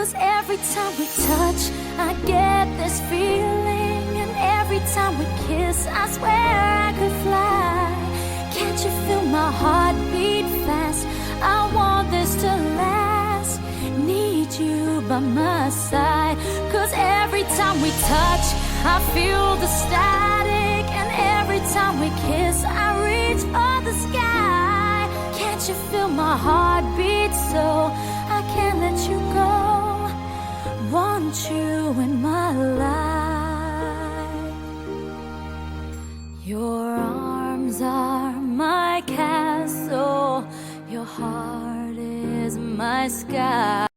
'Cause every time we touch, I get this feeling. And every time we kiss, I swear I could fly. Can't you feel my heart beat fast? I want this to last. Need you by my side. 'Cause every time we touch, I feel the static. And every time we kiss, I reach for the sky. Can't you feel my heart beat so I can't let you go? Want you in my life. Your arms are my castle. Your heart is my sky.